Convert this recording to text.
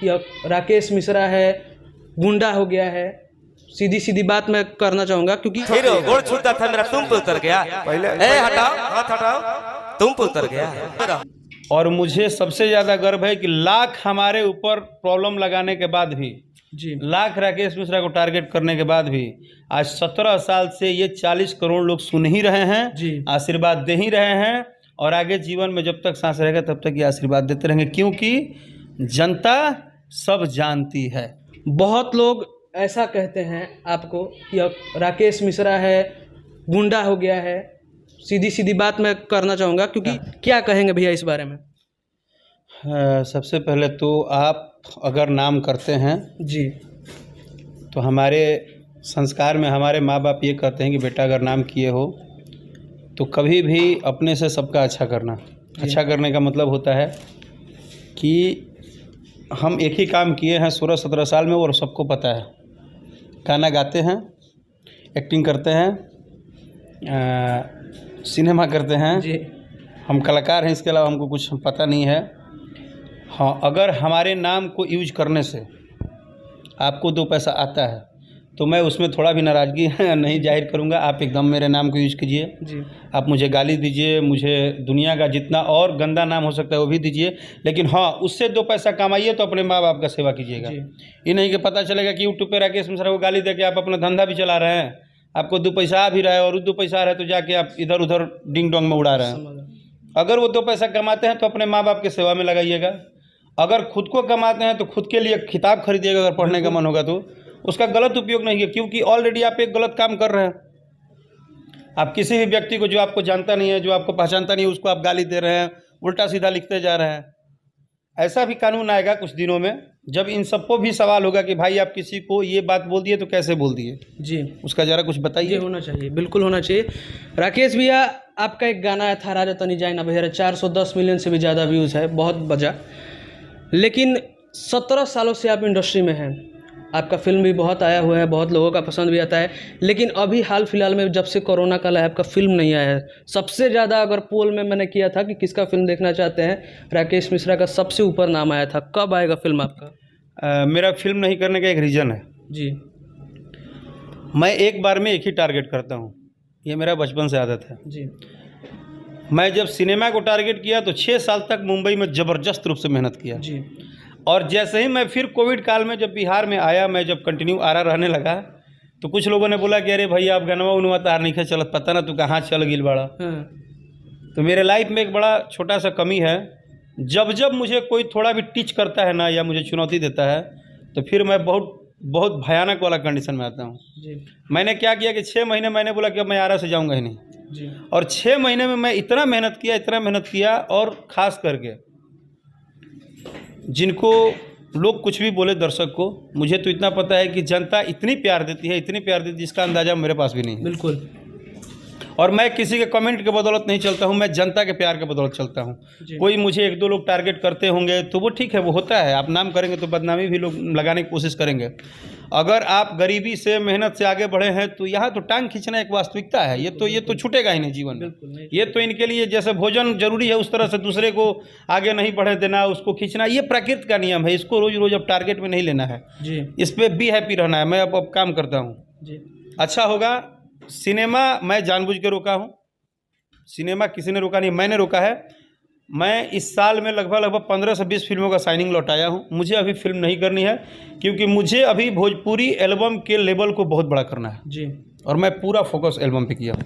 यह राकेश मिश्रा है, गुंडा हो गया है। सीधी सीधी बात मैं करना चाहूंगा क्योंकि हीरो गोड़ छूटा था मेरा, तुम पे उतर गया। पहले हटाओ हाथ हटाओ, तुम पे उतर गया। और मुझे सबसे ज्यादा गर्व है कि लाख हमारे ऊपर प्रॉब्लम लगाने के बाद भी जी, लाख राकेश मिश्रा को टारगेट करने के बाद भी आज 17 साल से ये 40 करोड़ लोग सुन ही रहे हैं जी। आशीर्वाद दे ही रहे हैं और आगे जीवन में जब तक सांस रहेगा तब तक ये आशीर्वाद देते रहेंगे, क्योंकि जनता सब जानती है। बहुत लोग ऐसा कहते हैं आपको कि यह राकेश मिश्रा है, गुंडा हो गया है। सीधी सीधी बात मैं करना चाहूँगा क्योंकि क्या कहेंगे भैया इस बारे में? सबसे पहले तो आप अगर नाम करते हैं जी, तो हमारे संस्कार में हमारे माँ बाप ये कहते हैं कि बेटा अगर नाम किए हो तो कभी भी अपने से सबका अच्छा करना। अच्छा करने का मतलब होता है कि हम एक ही काम किए हैं 16-17 साल में और सबको पता है। गाना गाते हैं, एक्टिंग करते हैं, सिनेमा करते हैं जी, हम कलाकार हैं, इसके अलावा हमको कुछ पता नहीं है। हाँ, अगर हमारे नाम को यूज करने से आपको 2 पैसा आता है तो मैं उसमें थोड़ा भी नाराज़गी नहीं जाहिर करूँगा। आप एकदम मेरे नाम को यूज कीजिए, जी, आप मुझे गाली दीजिए, मुझे दुनिया का जितना और गंदा नाम हो सकता है वो भी दीजिए, लेकिन हाँ उससे 2 पैसा कमाइए तो अपने माँ बाप का सेवा कीजिएगा। जी। ये नहीं कि पता चलेगा कि यूट्यूब पे राकेश मिश्रा को गाली देके आप अपना धंधा भी चला रहे हैं, आपको 2 पैसा आ भी रहा है और 2 पैसा आ रहा है तो जाके आप इधर उधर डिंग डोंग में उड़ा रहे हैं। अगर वो 2 पैसा कमाते हैं तो अपने माँ बाप की सेवा में लगाइएगा। अगर खुद को कमाते हैं तो खुद के लिए किताब खरीदिएगा, अगर पढ़ने का मन होगा तो उसका गलत उपयोग नहीं है, क्योंकि ऑलरेडी आप एक गलत काम कर रहे हैं। आप किसी भी व्यक्ति को जो आपको जानता नहीं है, जो आपको पहचानता नहीं है, उसको आप गाली दे रहे हैं, उल्टा सीधा लिखते जा रहे हैं। ऐसा भी कानून आएगा कुछ दिनों में जब इन सबको भी सवाल होगा कि भाई आप किसी को ये बात बोल दिए तो कैसे बोल दिए। जी, उसका ज़रा कुछ बताइए। ये होना चाहिए, बिल्कुल होना चाहिए। राकेश भैया, आपका एक गाना था राजा तनी जाए ना भैया, 410 मिलियन से भी ज़्यादा व्यूज़ है, बहुत बजा। लेकिन 17 सालों से आप इंडस्ट्री में हैं, आपका फिल्म भी बहुत आया हुआ है, बहुत लोगों का पसंद भी आता है, लेकिन अभी हाल फिलहाल में जब से कोरोना काल है आपका फिल्म नहीं आया है। सबसे ज़्यादा अगर पोल में मैंने किया था कि किसका फिल्म देखना चाहते हैं, राकेश मिश्रा का सबसे ऊपर नाम आया था। कब आएगा फिल्म आपका? मेरा फिल्म नहीं करने का एक रीज़न है। जी, मैं एक बार में एक ही टारगेट करता हूँ, ये मेरा बचपन से आदत है। जी, मैं जब सिनेमा को टारगेट किया तो 6 साल तक मुंबई में ज़बरदस्त रूप से मेहनत किया। जी, और जैसे ही मैं फिर कोविड काल में जब बिहार में आया, मैं जब कंटिन्यू आ रहा रहने लगा तो कुछ लोगों ने बोला कि अरे भैया आप गनवा उनवा तार नहीं चलत, पता ना तू कहाँ चल गिल बड़ा। हाँ, तो मेरे लाइफ में एक बड़ा छोटा सा कमी है, जब जब मुझे कोई थोड़ा भी टीच करता है ना या मुझे चुनौती देता है तो फिर मैं बहुत बहुत भयानक वाला कंडीशन में आता हूँ। जी, मैंने क्या किया कि 6 महीने मैंने बोला कि अब मैं आरा से जाऊँगा ही नहीं, जी, और 6 महीने में मैं इतना मेहनत किया और ख़ास करके जिनको लोग कुछ भी बोले दर्शक को, मुझे तो इतना पता है कि जनता इतनी प्यार देती है, इतनी प्यार देती है जिसका अंदाज़ा मेरे पास भी नहीं है। बिल्कुल। और मैं किसी के कमेंट के बदौलत नहीं चलता हूँ, मैं जनता के प्यार के बदौलत चलता हूँ। कोई मुझे 1-2 लोग टारगेट करते होंगे तो वो ठीक है, वो होता है, आप नाम करेंगे तो बदनामी भी लोग लगाने की कोशिश करेंगे। अगर आप गरीबी से मेहनत से आगे बढ़े हैं तो यहाँ तो टांग खींचना एक वास्तविकता है, ये तो छूटेगा ही नहीं जीवन में। ये तो इनके लिए जैसे भोजन जरूरी है उस तरह से दूसरे को आगे नहीं बढ़े देना, उसको खींचना, ये प्रकृति का नियम है। इसको रोज रोज अब टारगेट में नहीं लेना है जी, इस पर बी हैप्पी रहना है। मैं अब काम करता हूँ, जी, अच्छा होगा। सिनेमा मैं जानबूझ के रोका हूँ, सिनेमा किसी ने रोका नहीं, मैंने रोका है। मैं इस साल में लगभग 15 से 20 फिल्मों का साइनिंग लौटाया हूँ। मुझे अभी फिल्म नहीं करनी है क्योंकि मुझे अभी भोजपुरी एल्बम के लेवल को बहुत बड़ा करना है। जी। और मैं पूरा फोकस एल्बम पे किया हूँ।